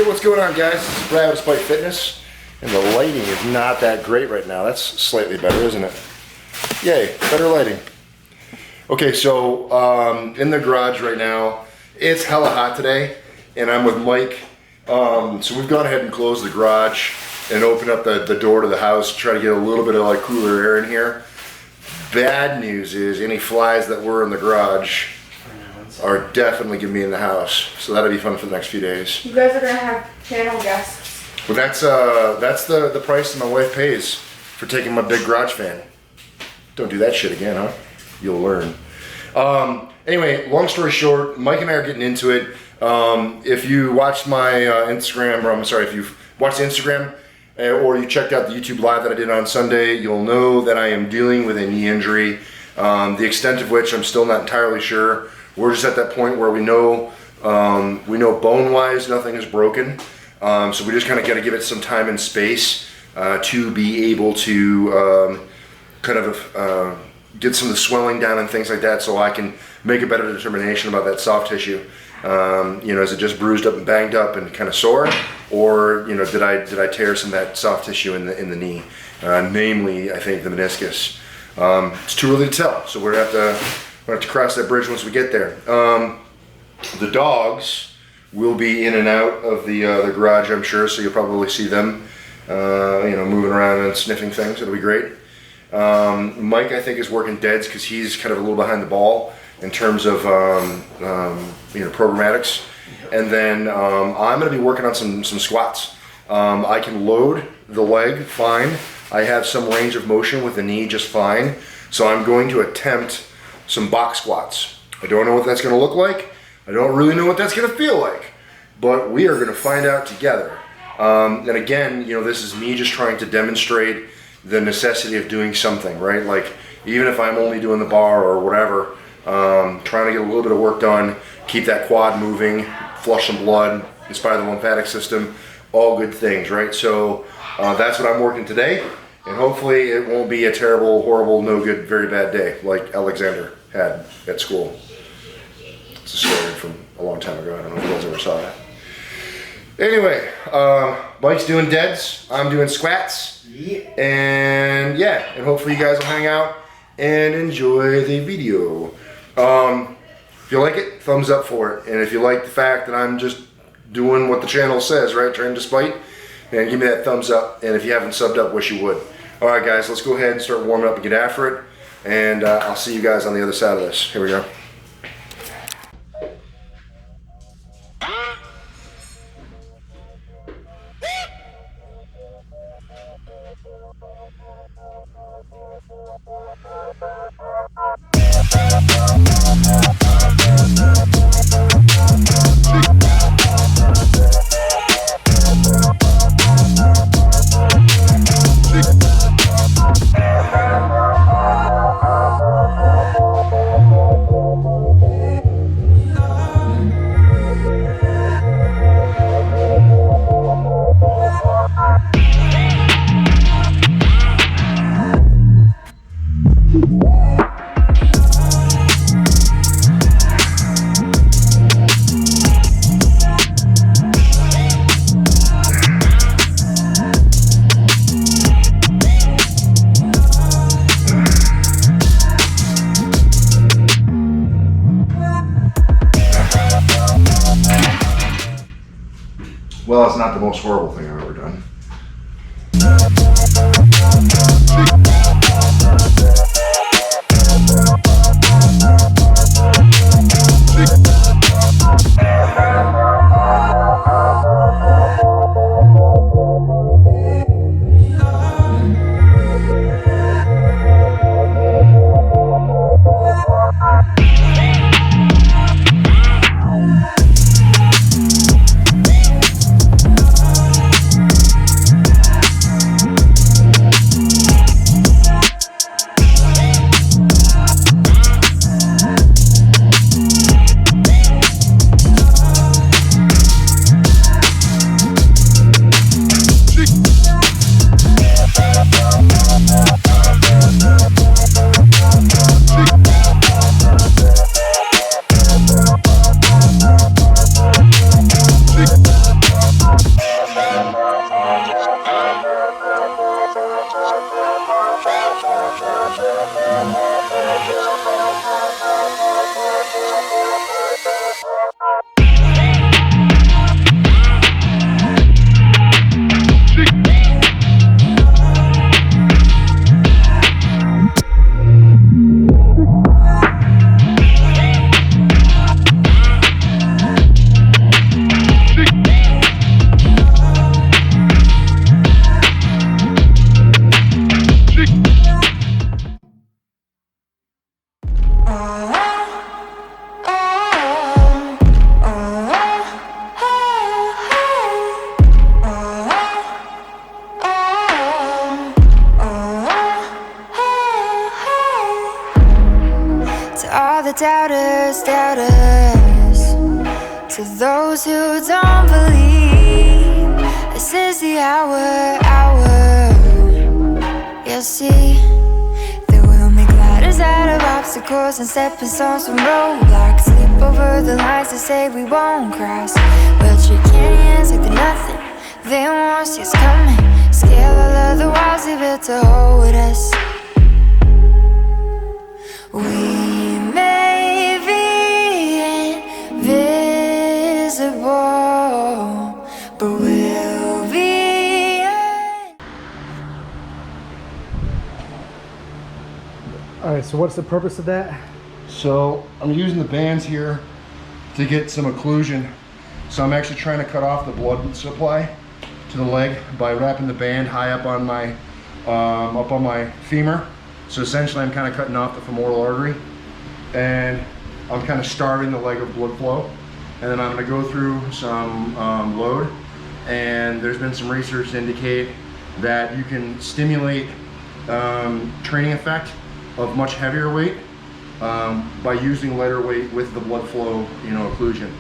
what's going on, guys? This is Brad with Spike Fitness, and the lighting is not that great right now. That's slightly better, isn't it? Yay, better lighting. Okay, so in the garage right now, it's hella hot today, and I'm with Mike. So we've gone ahead and closed the garage and opened up the door to the house to try to get a little bit of like cooler air in here. Bad news is any flies that were in the garage are definitely going to be in the house, so that'll be fun for the next few days. You guys are gonna have channel guests. Well, that's the price that my wife pays for taking my big garage fan. Don't do that shit again, huh? You'll learn. Anyway, long story short, Mike and I are getting into it. If you watched my Instagram, or I'm sorry, if you've watched the Instagram or you checked out the YouTube live that I did on Sunday, you'll know that I am dealing with a knee injury. The extent of which I'm still not entirely sure. We're just at that point where we know bone-wise nothing is broken. So we just kind of got to give it some time and space to be able to get some of the swelling down and things like that, so I can make a better determination about that soft tissue. Is it just bruised up and banged up and kind of sore, or did I tear some of that soft tissue in the knee? Namely, I think the meniscus. It's too early to tell, so we're gonna have to cross that bridge once we get there. The dogs will be in and out of the garage, I'm sure, so you'll probably see them, moving around and sniffing things. It'll be great. Mike, I think, is working deads because he's kind of a little behind the ball in terms of programmatics. And then I'm going to be working on some squats. I can load the leg fine. I have some range of motion with the knee just fine. So I'm going to attempt some box squats. I don't know what that's going to look like. I don't really know what that's going to feel like. But we are going to find out together. And again, this is me just trying to demonstrate the necessity of doing something, right? Like, even if I'm only doing the bar or whatever, trying to get a little bit of work done, keep that quad moving, flush some blood, inspire the lymphatic system, all good things, right? So that's what I'm working today, and hopefully it won't be a terrible, horrible, no good, very bad day like Alexander had at school. It's a story from a long time ago. I don't know if you guys ever saw that. Anyway, Mike's doing deads, I'm doing squats. And yeah, and hopefully you guys will hang out and enjoy the video. If you like it, thumbs up for it. And if you like the fact that I'm just doing what the channel says, right, train despite, and give me that thumbs up. And if you haven't subbed up, wish you would. All right, guys, let's go ahead and start warming up and get after it. And I'll see you guys on the other side of this. Here we go. Well, it's not the most horrible thing I've ever done. To those who don't believe, this is the hour. You'll see that we'll make ladders out of obstacles and stepping stones from roadblocks. Slip over the lines to say we won't cross. We'll shake hands like they're nothing, they won't see us coming. Scale all of the walls they built to hold us. We may be invisible, but we'll be. Alright, so what's the purpose of that? So I'm using the bands here to get some occlusion. So I'm actually trying to cut off the blood supply to the leg by wrapping the band high up on my femur. So essentially I'm kind of cutting off the femoral artery, and I'm kind of starving the leg of blood flow. And then I'm going to go through some load, and there's been some research to indicate that you can stimulate training effect of much heavier weight by using lighter weight with the blood flow, occlusion.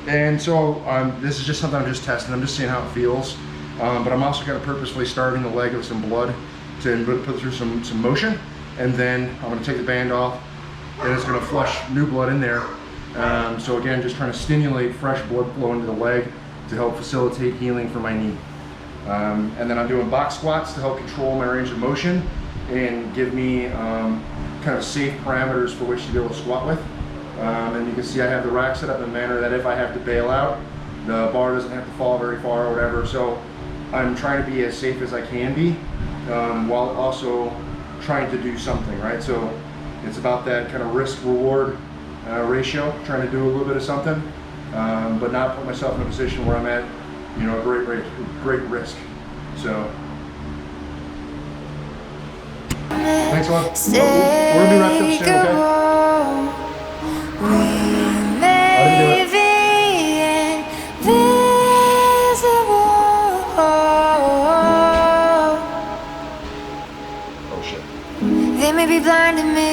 And so this is just something I'm just testing. I'm just seeing how it feels. But I'm also kind of purposefully starving the leg of some blood to put through some motion. And then I'm going to take the band off, and it's going to flush new blood in there. So again, just trying to stimulate fresh blood flow into the leg to help facilitate healing for my knee. And then I'm doing box squats to help control my range of motion and give me kind of safe parameters for which to be able to squat with. And you can see I have the rack set up in a manner that if I have to bail out, the bar doesn't have to fall very far or whatever. So I'm trying to be as safe as I can be, while also trying to do something, right? So it's about that kind of risk-reward ratio, trying to do a little bit of something, but not put myself in a position where I'm at, great risk. So thanks a lot. We're gonna be wrapped up soon, okay? Oh shit. They may be blind to me,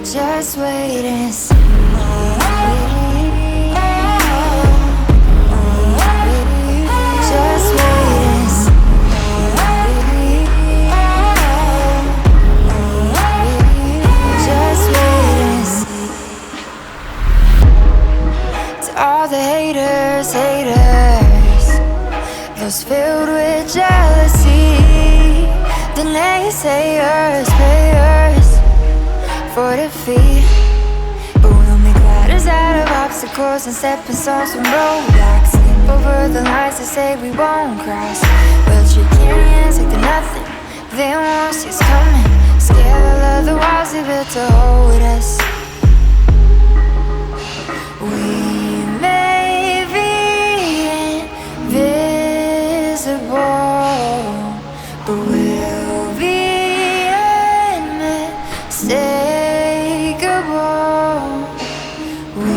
just wait and see. Just wait and see. Just wait and see. To all the haters, those filled with jealousy, the naysayers, payers for defeat. But we'll make ladders out of obstacles and stepping stones from roadblocks. Slip over the lines to say we won't cross. We'll shake hands like they're nothing, they won't see us coming. Scale all of the walls they built to hold us. We may be invisible, but we'll be unmistakable. We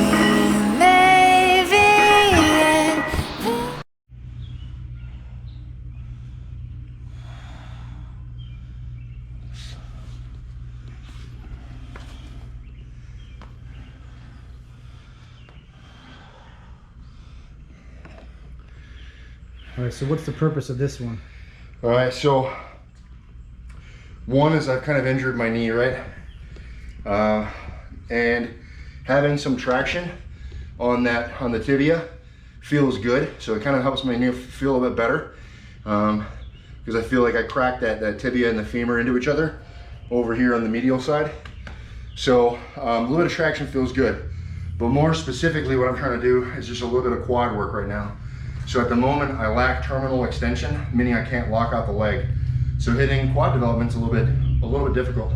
may be Alright, so what's the purpose of this one? All right, so one is I've kind of injured my knee, right? And having some traction on the tibia feels good. So it kind of helps my knee feel a bit better, because I feel like I cracked that tibia and the femur into each other over here on the medial side. So a little bit of traction feels good. But more specifically, what I'm trying to do is just a little bit of quad work right now. So at the moment, I lack terminal extension, meaning I can't lock out the leg. So hitting quad development's a little bit difficult.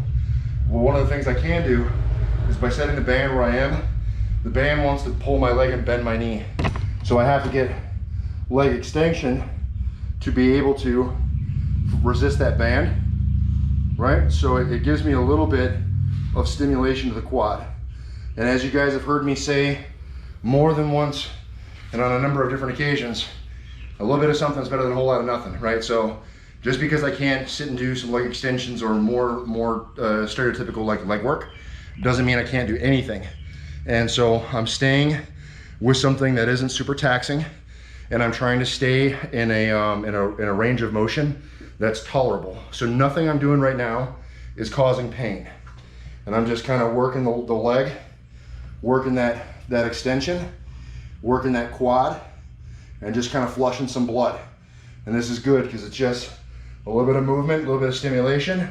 Well, one of the things I can do is by setting the band where I am, the band wants to pull my leg and bend my knee. So I have to get leg extension to be able to resist that band, right? So it gives me a little bit of stimulation to the quad. And as you guys have heard me say more than once, and on a number of different occasions, a little bit of something is better than a whole lot of nothing, right? So just because I can't sit and do some leg extensions or more stereotypical like leg work, doesn't mean I can't do anything. And so I'm staying with something that isn't super taxing, and I'm trying to stay in a range of motion that's tolerable. So nothing I'm doing right now is causing pain. And I'm just kind of working the leg, working that extension, working that quad, and just kind of flushing some blood. And this is good because it's just a little bit of movement, a little bit of stimulation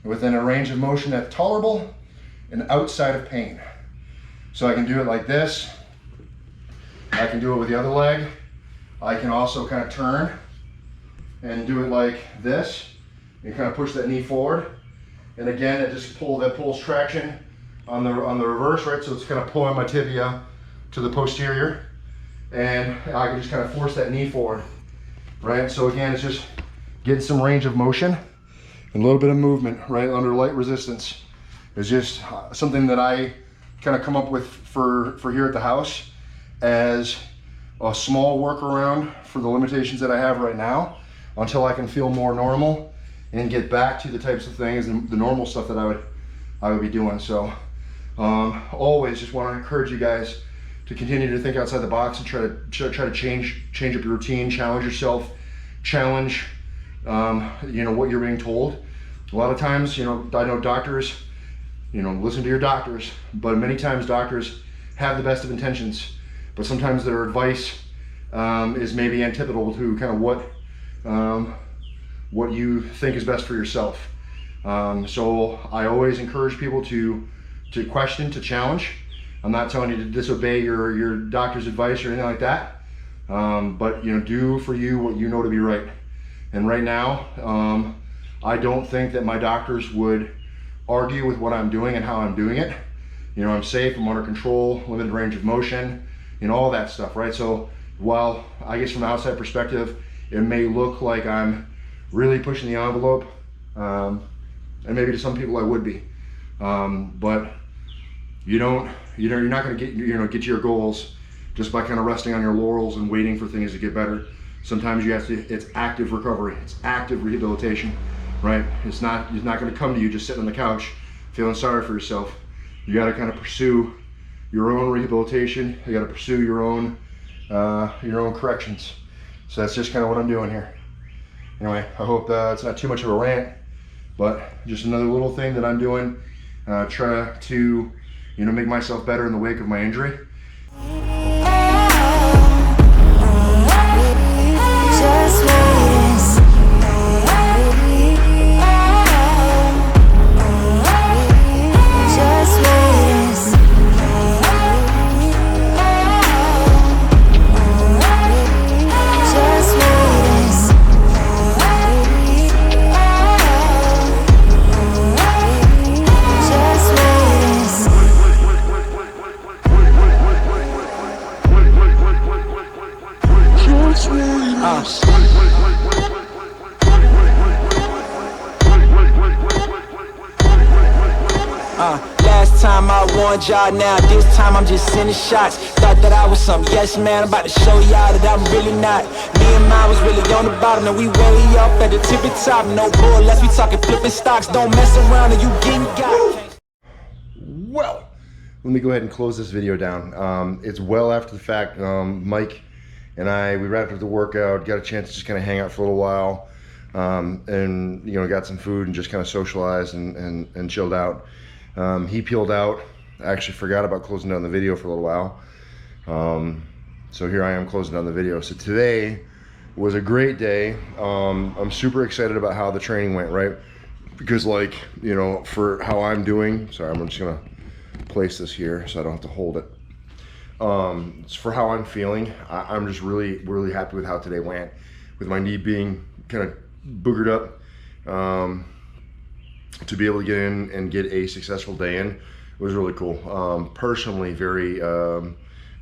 within a range of motion that's tolerable and outside of pain. So I can do it like this. I can do it with the other leg. I can also kind of turn and do it like this and kind of push that knee forward. And again, it just pulls traction on the reverse, right? So it's kind of pulling my tibia to the posterior, and I can just kind of force that knee forward, right? So again, it's just getting some range of motion and a little bit of movement, right, under light resistance. It's just something that I kind of come up with for here at the house as a small workaround for the limitations that I have right now until I can feel more normal and get back to the types of things and the normal stuff that I would be doing. So always just want to encourage you guys to continue to think outside the box and try to change up your routine, challenge yourself, challenge what you're being told. A lot of times, I know doctors, listen to your doctors, but many times doctors have the best of intentions, but sometimes their advice is maybe antithetical to kind of what you think is best for yourself. So I always encourage people to question, to challenge. I'm not telling you to disobey your doctor's advice or anything like that, but do for you what you know to be right. And right now, I don't think that my doctors would argue with what I'm doing and how I'm doing it. I'm safe, I'm under control, limited range of motion, all that stuff, right? So while I guess from an outside perspective, it may look like I'm really pushing the envelope, and maybe to some people I would be, but you're not going to get to your goals just by kind of resting on your laurels and waiting for things to get better. Sometimes it's active recovery, it's active rehabilitation, right? It's not going to come to you just sitting on the couch feeling sorry for yourself. You got to kind of pursue your own rehabilitation. You got to pursue your own corrections. So that's just kind of what I'm doing here. Anyway, I hope it's not too much of a rant, but just another little thing that I'm doing, try to, make myself better in the wake of my injury. Just Last time I warned y'all, now this time I'm just sending shots. Thought that I was some yes man, I'm about to show y'all that I'm really not. Me and mine was really on the bottom, and we way up at the tippy top. No bull, unless we talking flipping stocks. Don't mess around and you getting got. Well, let me go ahead and close this video down. It's well after the fact. Mike and we wrapped up the workout, got a chance to just kind of hang out for a little while, and got some food and just kind of socialized and chilled out. He peeled out. I actually forgot about closing down the video for a little while. So here I am closing down the video. So today was a great day. I'm super excited about how the training went, right? Because for how I'm doing, sorry, I'm just gonna place this here so I don't have to hold it. For how I'm feeling, I'm just really, really happy with how today went. With my knee being kind of boogered up, to be able to get in and get a successful day in was really cool. Personally, very,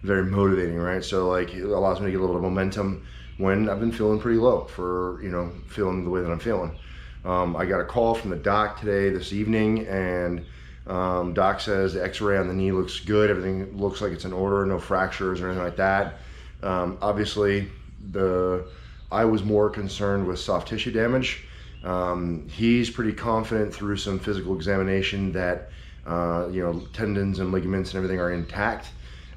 very motivating, right? So it allows me to get a little bit of momentum when I've been feeling pretty low for, feeling the way that I'm feeling. I got a call from the doc this evening, and doc says the x-ray on the knee looks good. Everything looks like it's in order, no fractures or anything like that. Obviously, I was more concerned with soft tissue damage. He's pretty confident through some physical examination that tendons and ligaments and everything are intact.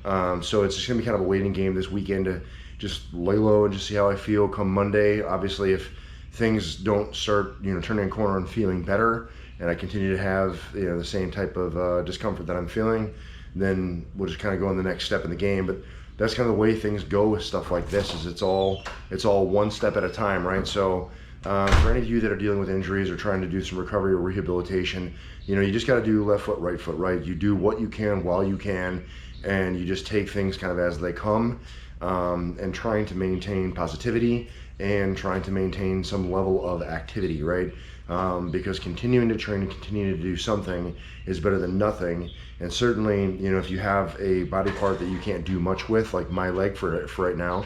So it's just gonna be kind of a waiting game this weekend to just lay low and just see how I feel come Monday. Obviously, if things don't start, turning a corner and feeling better, and I continue to have, the same type of discomfort that I'm feeling, then we'll just kind of go on the next step in the game. But that's kind of the way things go with stuff like this. Is it's all one step at a time, right? So for any of you that are dealing with injuries or trying to do some recovery or rehabilitation, you just got to do left foot, right? You do what you can while you can, and you just take things kind of as they come, and trying to maintain positivity and trying to maintain some level of activity, right? Because continuing to train and continuing to do something is better than nothing. And certainly, if you have a body part that you can't do much with, like my leg for right now,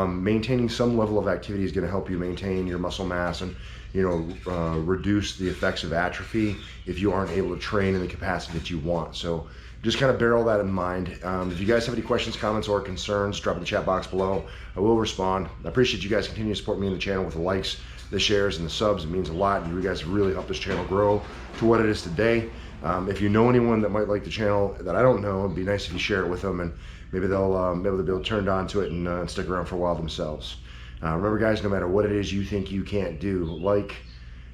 maintaining some level of activity is going to help you maintain your muscle mass and reduce the effects of atrophy if you aren't able to train in the capacity that you want. So just kind of bear all that in mind. If you guys have any questions, comments, or concerns, drop in the chat box below. I will respond. I appreciate you guys continue to support me in the channel with the likes, the shares, and the subs. It means a lot. You guys have really helped this channel grow to what it is today. If you know anyone that might like the channel that I don't know, it'd be nice if you share it with them, and maybe they'll be able to turned on to it and stick around for a while themselves. Remember, guys, no matter what it is you think you can't do, like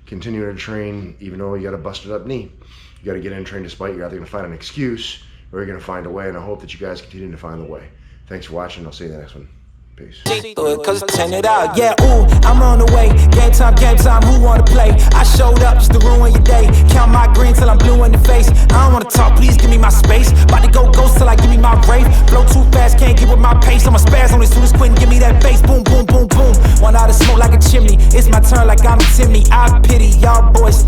continuing to train even though you got a busted up knee, you got to get in and train despite. You're either going to find an excuse or you're going to find a way, and I hope that you guys continue to find the way. Thanks for watching. I'll see you in the next one. Peace. Cause turn it out, yeah, ooh, I'm on the way. Game time, who wanna play? I showed up just to ruin your day. Count my green till I'm blue in the face. I don't wanna talk, please give me my space. About to go ghost till I give me my rave. Blow too fast, can't keep with my pace. I'm a spaz on as soon as Quentin give me that bass. Boom, boom, boom, boom. One out of smoke like a chimney. It's my turn like I'm Timmy. I pity y'all boys.